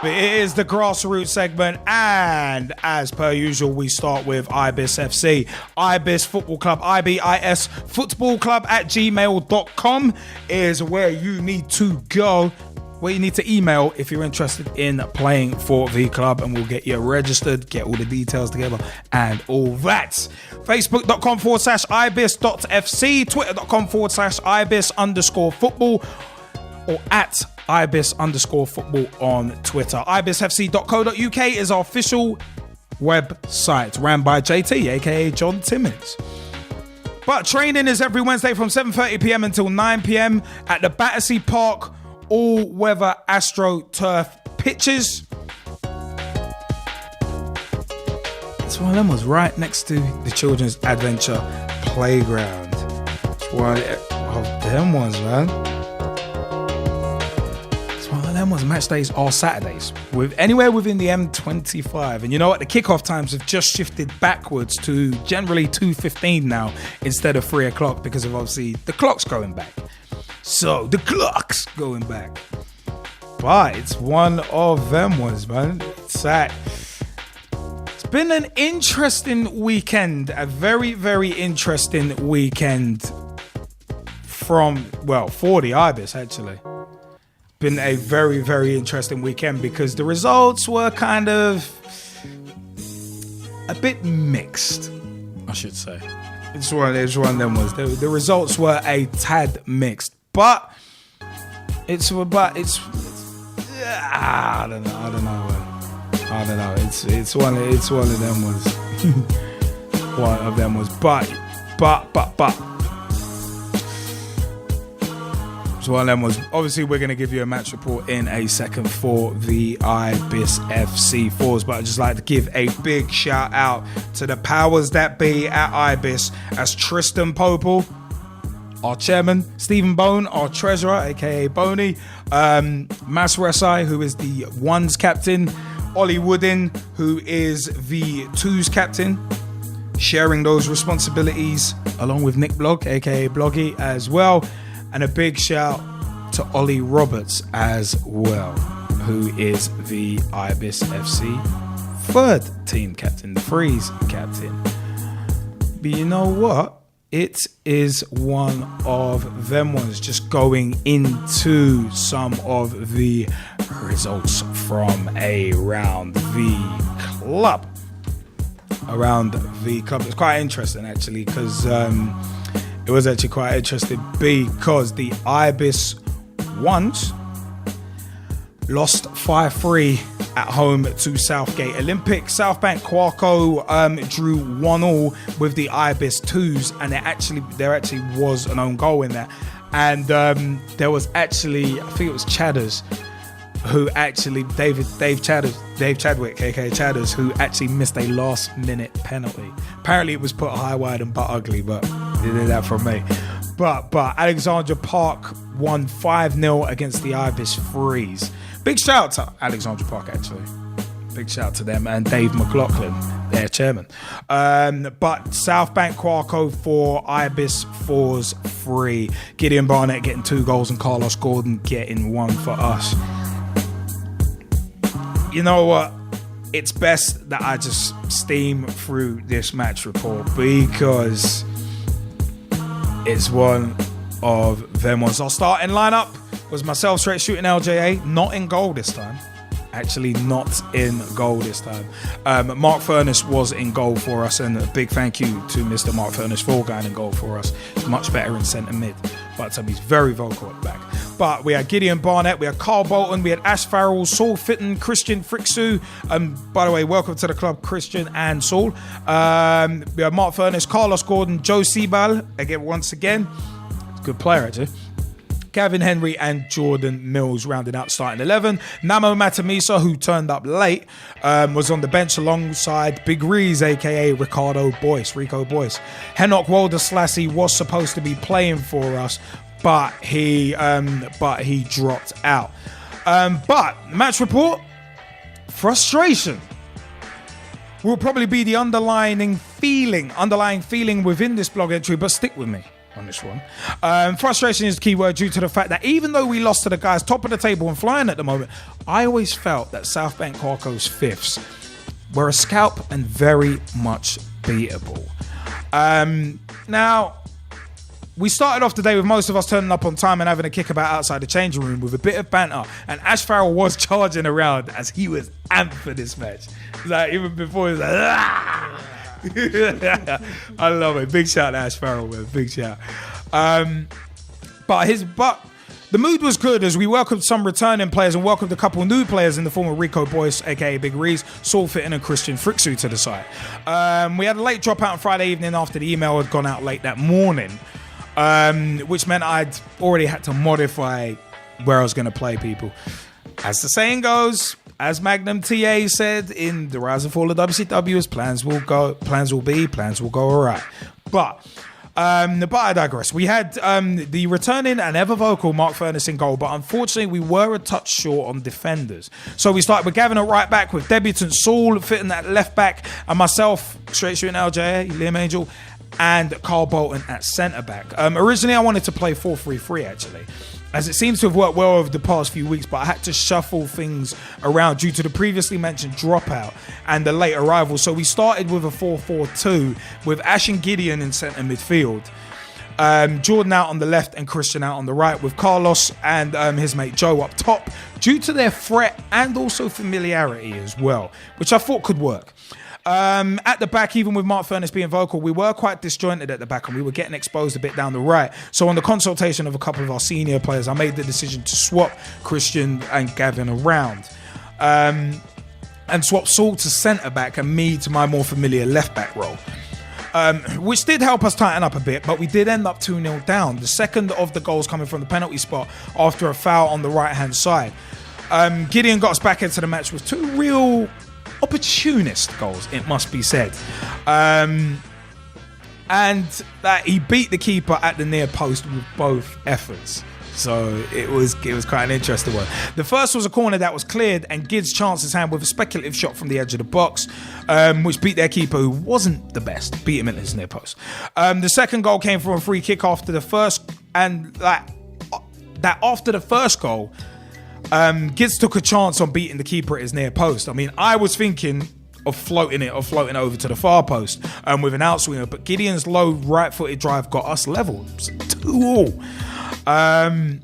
But it is the grassroots segment, and as per usual, we start with Ibis FC. Ibis Football Club, IBIS Football Club at gmail.com is where you need to go, where you need to email if you're interested in playing for the club, and we'll get you registered, get all the details together, and all that. Facebook.com/ibis.fc, Twitter.com/ibis_football, or at ibis_football on Twitter. IbisFC.co.uk is our official website, ran by JT, aka John Timmins. But training is every Wednesday from 7:30pm until 9pm at the Battersea Park all-weather astro turf pitches. This one of them was right next to the Children's Adventure Playground. It's one of them ones, man. Was match days are Saturdays, with anywhere within the M25, and you know what, the kickoff times have just shifted backwards to generally 2:15 now instead of 3 o'clock because of obviously the clock's going back. So the clock's going back, but it's one of them ones, man. It's been an interesting weekend, a very, very interesting weekend for the Ibis actually. Been a very, very interesting weekend because the results were kind of a bit mixed, I should say. It's one of them was. The results were a tad mixed, but it's I don't know. It's one of them was. One of them was, but. So one of them was, obviously we're going to give you a match report in a second for the Ibis FC fours, but I'd just like to give a big shout out to the powers that be at Ibis, as Tristan Popel, our chairman, Stephen Bone, our treasurer, aka Boney, Mas Resai, who is the ones captain, Ollie Woodin, who is the twos captain, sharing those responsibilities along with Nick Blogg, aka Bloggy, as well. And a big shout to Ollie Roberts as well, who is the Ibis FC third team captain, the Freeze captain. But you know what? It is one of them ones. Just going into some of the results from around the club. It's quite interesting actually, because it was actually quite interesting because the Ibis ones lost 5-3 at home to Southgate Olympic. Southbank Quarko drew 1-1 with the Ibis twos, and there actually was an own goal in there. And there was actually, I think it was Chadders, who actually, Dave Chadwick, aka Chadders, who actually missed a last minute penalty. Apparently it was put high, wide and butt ugly, but they did that from me. But Alexandra Park won 5-0 against the Ibis Freeze. Big shout out to Alexandra Park actually. Big shout out to them and Dave McLaughlin, their chairman. But Southbank Quarko for Ibis 4's 3. Gideon Barnett getting 2 goals and Carlos Gordon getting 1 for us. You know what? It's best that I just steam through this match report because it's one of them ones. Our starting lineup was myself, straight shooting LJA, not in goal this time. Actually, not in goal this time. Mark Furness was in goal for us, and a big thank you to Mr. Mark Furness for going in goal for us. He's much better in centre mid, but he's very vocal at the back. But we had Gideon Barnett, we had Carl Bolton, we had Ash Farrell, Saul Fitton, Christian Frixu. By the way, welcome to the club, Christian and Saul. We had Mark Furness, Carlos Gordon, Joe Sebal, once again. Good player, actually. Gavin Henry and Jordan Mills rounded out starting 11. Namo Matamisa, who turned up late, was on the bench alongside Big Rees, aka Rico Boyce. Henok Walder Slassie was supposed to be playing for us, but he dropped out. But match report, frustration will probably be the underlying feeling within this blog entry, but stick with me. on this one. Frustration is the key word due to the fact that even though we lost to the guys top of the table and flying at the moment, I always felt that South Bank Carco's fifths were a scalp and very much beatable. Now, we started off the day with most of us turning up on time and having a kickabout outside the changing room with a bit of banter, and Ash Farrell was charging around as he was amped for this match. Like, even before he was like, ah! I love it. Big shout to Ash Farrell, man. Big shout. But the mood was good as we welcomed some returning players and welcomed a couple new players in the form of Rico Boyce, aka Big Reese, Saul Fitton and Christian Frixu to the side. We had a late dropout on Friday evening after the email had gone out late that morning, which meant I'd already had to modify where I was going to play people. As the saying goes, as Magnum TA said in The Rise and Fall of WCW, as plans will go all right. But I digress. We had the returning and ever vocal Mark Furness in goal, but unfortunately we were a touch short on defenders. So we started with Gavin at right back, with debutant Saul Fitton at left back, and myself, straight shooting LJ, Liam Angel, and Carl Bolton at centre back. Originally I wanted to play 4-3-3 actually, as it seems to have worked well over the past few weeks, but I had to shuffle things around due to the previously mentioned dropout and the late arrival. So we started with a 4-4-2 with Ash and Gideon in centre midfield, Jordan out on the left and Christian out on the right, with Carlos and his mate Joe up top due to their threat and also familiarity as well, which I thought could work. At the back, even with Mark Furness being vocal, we were quite disjointed at the back and we were getting exposed a bit down the right. So on the consultation of a couple of our senior players, I made the decision to swap Christian and Gavin around, and swap Saul to centre back and me to my more familiar left back role, which did help us tighten up a bit, but we did end up 2-0 down. The second of the goals coming from the penalty spot after a foul on the right hand side. Gideon got us back into the match with two real opportunist goals, it must be said, and that he beat the keeper at the near post with both efforts. So it was quite an interesting one. The first was a corner that was cleared and Gids chanced his hand with a speculative shot from the edge of the box, which beat their keeper, who wasn't the best, beat him at his near post. The second goal came from a free kick after the first, and that after the first goal, Gids took a chance on beating the keeper at his near post. I mean, I was thinking of floating over to the far post with an outswinger, but Gideon's low right-footed drive got us level. 2-2.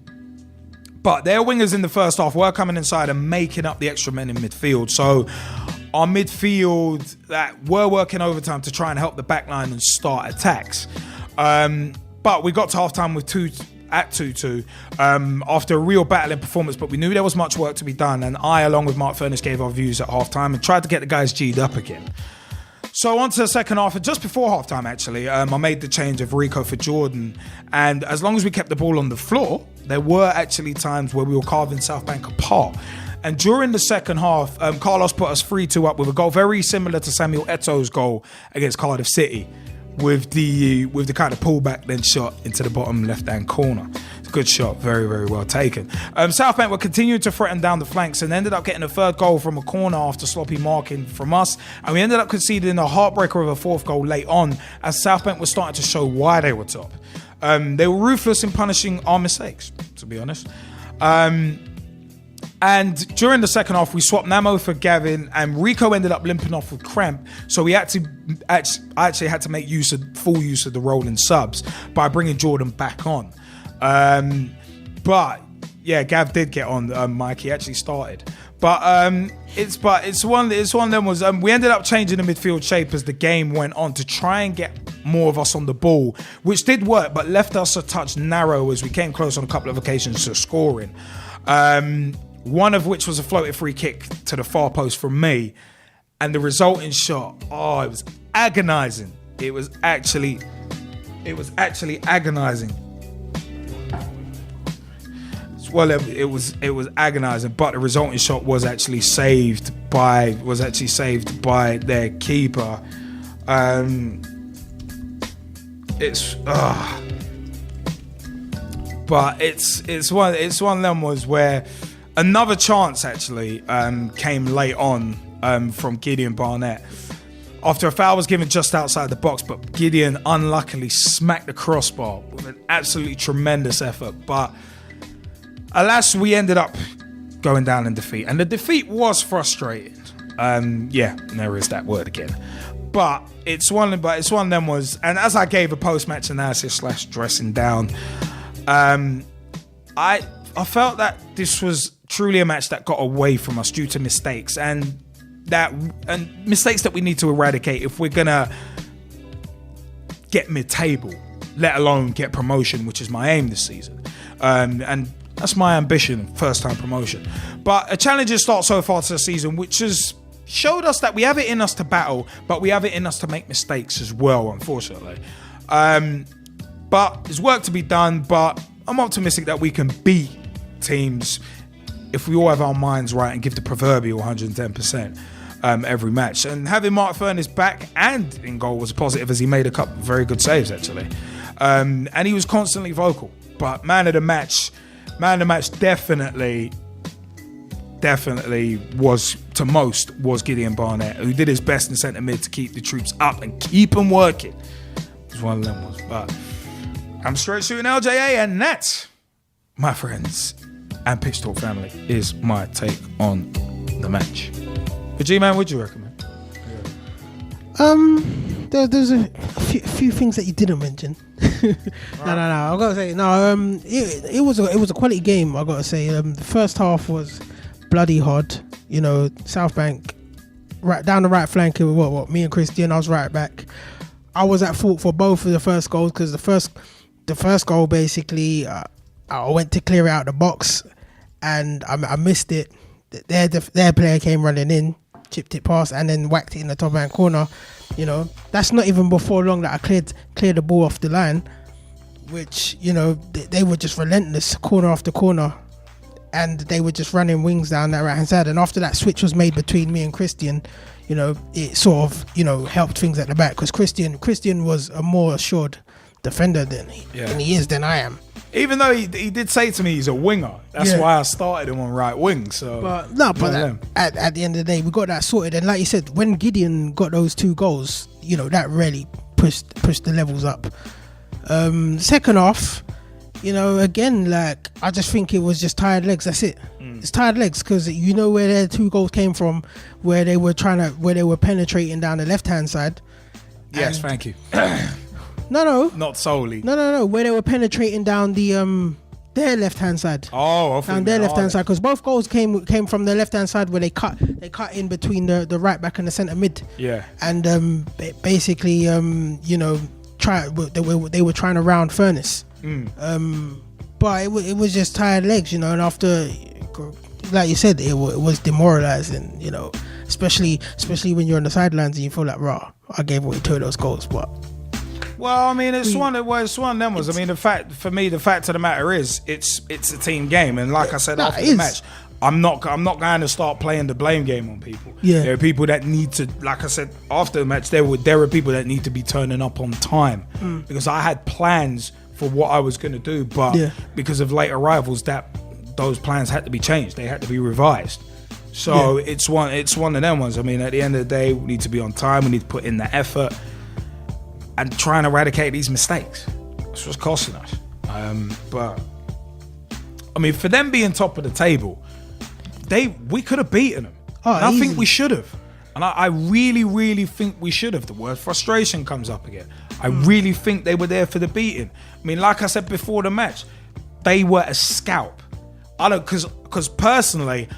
But their wingers in the first half were coming inside and making up the extra men in midfield. So our midfield that were working overtime to try and help the backline and start attacks. But we got to half-time with 2-2 after a real battling performance, but we knew there was much work to be done, and I, along with Mark Furness, gave our views at half-time and tried to get the guys G'd up again. So on to the second half, and just before half-time actually, I made the change of Rico for Jordan, and as long as we kept the ball on the floor, there were actually times where we were carving South Bank apart. And during the second half, Carlos put us 3-2 up with a goal very similar to Samuel Eto'o's goal against Cardiff City, with the kind of pullback then shot into the bottom left-hand corner. It's a good shot, very, very well taken. South Bank were continuing to threaten down the flanks and ended up getting a third goal from a corner after sloppy marking from us, and we ended up conceding a heartbreaker of a fourth goal late on as South Bank was starting to show why they were top. They were ruthless in punishing our mistakes, to be honest. And during the second half, we swapped Namo for Gavin, and Rico ended up limping off with cramp. So we actually had to make full use of the rolling subs by bringing Jordan back on. But yeah, Gav did get on. Mike, he actually started. But it's one of them was we ended up changing the midfield shape as the game went on to try and get more of us on the ball, which did work, but left us a touch narrow as we came close on a couple of occasions to scoring. One of which was a floated free kick to the far post from me, and the resulting shot, it was agonising. It was actually agonising. Well, it was agonising, but the resulting shot was actually saved by their keeper. But it's one of them was where another chance actually came late on from Gideon Barnett after a foul was given just outside the box, but Gideon unluckily smacked the crossbar with an absolutely tremendous effort. But alas, we ended up going down in defeat, and the defeat was frustrating. There is that word again. But it's one of them was, and as I gave a post-match analysis / dressing down, I felt that this was truly a match that got away from us due to mistakes and mistakes that we need to eradicate if we're gonna get mid-table, let alone get promotion, which is my aim this season. And that's my ambition, first-time promotion. But a challenging start so far to the season, which has showed us that we have it in us to battle, but we have it in us to make mistakes as well, unfortunately. But there's work to be done, but I'm optimistic that we can beat teams if we all have our minds right and give the proverbial 110% every match. And having Mark Furness back and in goal was positive, as he made a couple of very good saves, actually. And he was constantly vocal. But man of the match definitely was Gideon Barnett, who did his best in centre mid to keep the troops up and keep them working. It was one of them ones. But I'm straight shooting LJA, and that, my friends and Pitch Talk family, is my take on the match. But G-Man, what do you recommend? There's a few things that you didn't mention. No. I gotta say, it was a quality game. I gotta say, the first half was bloody hard. You know, South Bank, right down the right flank. What? Me and Christian, I was right back. I was at fault for both of the first goals because the first goal basically, I went to clear it out the box and I missed it. Their player came running in, chipped it past, and then whacked it in the top hand corner. You know, that's not even before long that I cleared the ball off the line, which, you know, they were just relentless, corner after corner, and they were just running wings down that right hand side. And after that switch was made between me and Christian, you know, it sort of, you know, helped things at the back, because Christian was a more assured defender than I am. Even though he did say to me he's a winger, that's why I started him on right wing. So, at the end of the day, we got that sorted. And like you said, when Gideon got those 2 goals, you know, that really pushed the levels up. Second half, you know, again, like, I just think it was just tired legs. That's it. It's tired legs, because you know where their 2 goals came from, where they were penetrating down the left hand side. Yes, thank you. No. Not solely. No. Where they were penetrating down their left hand side. Oh, down their left hand side, because both goals came from the left hand side, where they cut in between the right back and the centre mid. Yeah. And basically, you know, they were trying to round Furness. But it was just tired legs, you know. And after, like you said, it was demoralising, you know, especially when you're on the sidelines and you feel like, rah, I gave away 2 of those goals, but. Well, I mean, it's one of them was. I mean, the fact of the matter is, it's a team game, and like I said after the match, I'm not going to start playing the blame game on people. Yeah. There are people that need to, like I said after the match, there are people that need to be turning up on time, because I had plans for what I was going to do, but because of late arrivals, those plans had to be changed. They had to be revised. So it's one of them ones. I mean, at the end of the day, we need to be on time. We need to put in the effort and try and eradicate these mistakes. That's what's costing us. But I mean, for them being top of the table, we could have beaten them. I think we should have. And I really, really think we should have. The word frustration comes up again. I really think they were there for the beating. I mean, like I said before the match, they were a scalp. I don't, because personally,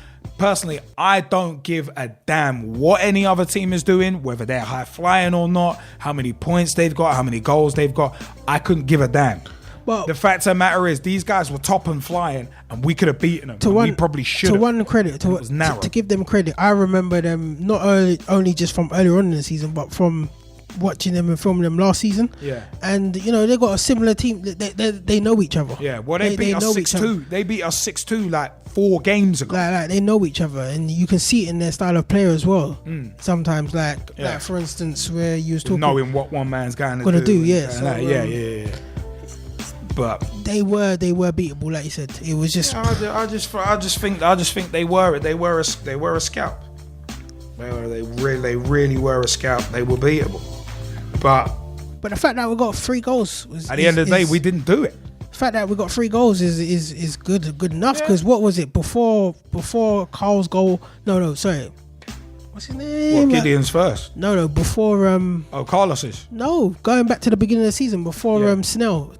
I don't give a damn what any other team is doing, whether they're high flying or not, how many points they've got, how many goals they've got. I couldn't give a damn. Well, the fact of the matter is, these guys were top and flying, and we could have beaten them. We probably should have. To one credit, to give them credit, I remember them not only just from earlier on in the season, but from watching them and filming them last season. Yeah. And, you know, they got a similar team. They know each other. Yeah, well, they beat us 6-2. They beat us 6-2 like 4 games ago. Like they know each other, and you can see it in their style of play as well. Sometimes, like for instance, where you was talking, knowing what one man's going to do. Yeah. So, yeah. But they were beatable, like you said. It was just. I just think they were a scalp. They really were a scout. They were beatable. But the fact that we got 3 goals at the end of the day, we didn't do it. The fact that we got 3 goals is good enough. Because what was it before Carl's goal? No, sorry. What's his name? What, Gideon's first? No, before Carlos's. No, going back to the beginning of the season before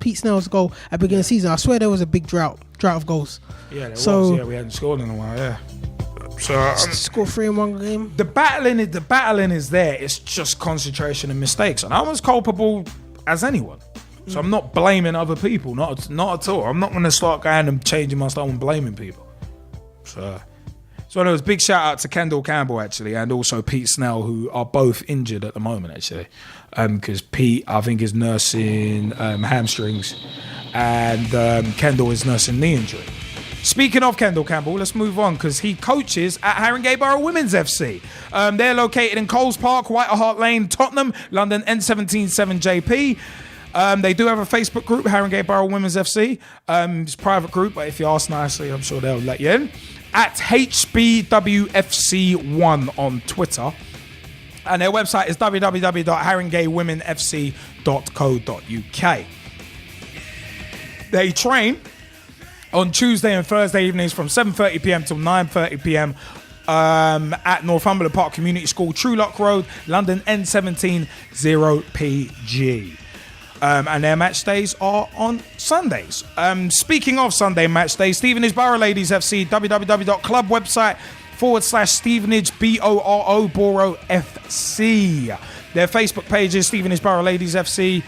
Pete Snell's goal at the beginning of the season. I swear there was a big drought of goals. Yeah, there was. Yeah, we hadn't scored in a while. Yeah. So score 3 in one game. The battling is there. It's just concentration and mistakes, and I'm as culpable as anyone. So I'm not blaming other people, not at all. I'm not going to start going and changing my style and blaming people. So there was big shout out to Kendall Campbell actually, and also Pete Snell, who are both injured at the moment actually, because Pete I think is nursing hamstrings, and Kendall is nursing knee injury. Speaking of Kendall Campbell, let's move on because he coaches at Haringey Borough Women's FC. They're located in Coles Park, White Hart Lane, Tottenham, London N17 7JP. They do have a Facebook group, Haringey Borough Women's FC. It's a private group, but if you ask nicely, I'm sure they'll let you in. At HBWFC1 on Twitter. And their website is www.haringeywomenfc.co.uk. They train on Tuesday and Thursday evenings from 7:30pm till 9:30pm at Northumberland Park Community School, Truelock Road, London N17 0PG. And their match days are on Sundays. Speaking of Sunday match days, Stevenage Borough Ladies FC, www.club website /Stevenage Borough FC. Their Facebook page is Stevenage Borough Ladies FC.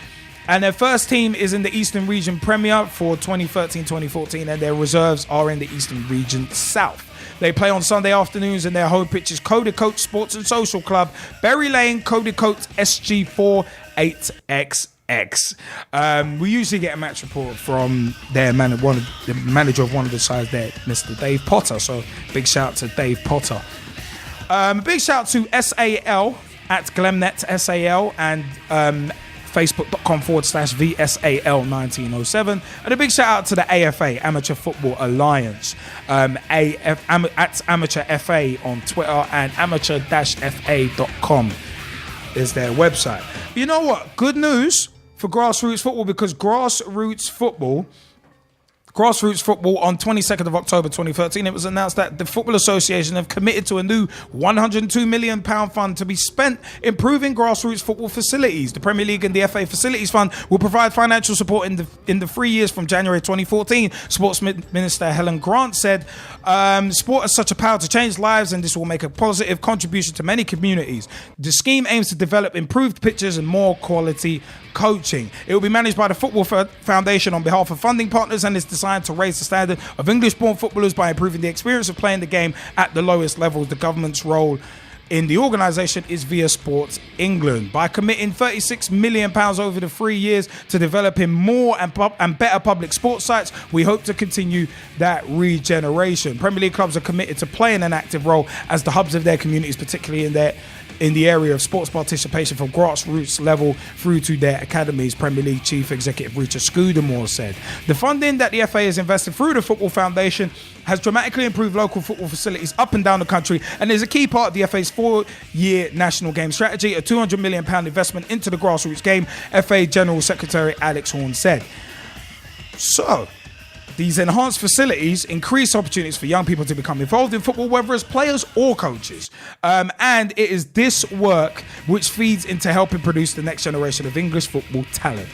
And their first team is in the Eastern Region Premier for 2013-2014, and their reserves are in the Eastern Region South. They play on Sunday afternoons, and their home pitch is Cody Coates Sports and Social Club, Berry Lane, Cody Coates SG4 8XX. We usually get a match report from their the manager of one of the sides there, Mr. Dave Potter. So big shout out to Dave Potter. Big shout out to SAL at Glemnet SAL and facebook.com/VSAL1907, and a big shout out to the AFA Amateur Football Alliance, at Amateur FA on Twitter, and amateur-fa.com is their website. You know what? Good news for grassroots football, because grassroots football on 22nd of October 2013, it was announced that the Football Association have committed to a new £102 million fund to be spent improving grassroots football facilities. The Premier League and the FA Facilities Fund will provide financial support in the 3 years from January 2014. Sports Minister Helen Grant said, sport has such a power to change lives, and this will make a positive contribution to many communities. The scheme aims to develop improved pitches and more quality coaching. It will be managed by the Football Foundation on behalf of funding partners, and is designed to raise the standard of English-born footballers by improving the experience of playing the game at the lowest levels. The government's role in the organisation is via Sports England. By committing £36 million over the 3 years to developing more and better public sports sites, we hope to continue that regeneration. Premier League clubs are committed to playing an active role as the hubs of their communities, particularly in the area of sports participation from grassroots level through to their academies, Premier League Chief Executive Richard Scudamore said. The funding that the FA has invested through the Football Foundation has dramatically improved local football facilities up and down the country, and is a key part of the FA's 4-year national game strategy, a £200 million investment into the grassroots game, FA General Secretary Alex Horne said. So, these enhanced facilities increase opportunities for young people to become involved in football, whether as players or coaches. And it is this work which feeds into helping produce the next generation of English football talent.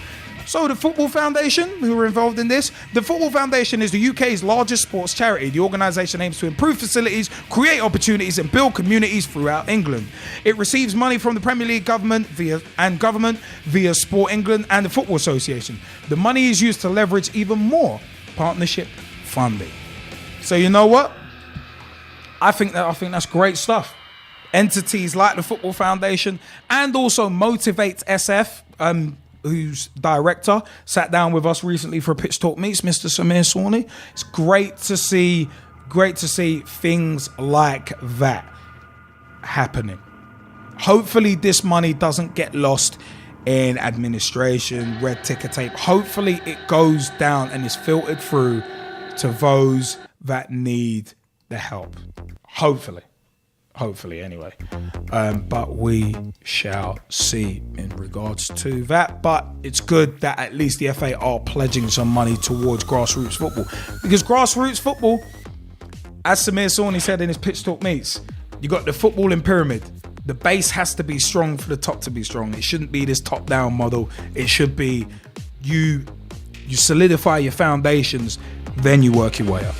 So the Football Foundation, who are involved in this, the Football Foundation is the UK's largest sports charity. The organisation aims to improve facilities, create opportunities and build communities throughout England. It receives money from the Premier League government via Sport England and the Football Association. The money is used to leverage even more partnership funding. So you know what? I think that's great stuff. Entities like the Football Foundation and also Motivate SF, whose director sat down with us recently for a Pitch Talk Meets, Mr. Samir Sawney. It's great to see things like that happening. Hopefully this money doesn't get lost in administration, red ticker tape. Hopefully it goes down and is filtered through to those that need the help. Hopefully. hopefully anyway. But we shall see in regards to that. But it's good that at least the FA are pledging some money towards grassroots football, because grassroots football, as Samir Sawney said in his Pitch Talk Meets, you got the footballing pyramid. The base has to be strong for the top to be strong. It shouldn't be this top-down model. It should be you solidify your foundations, then you work your way up.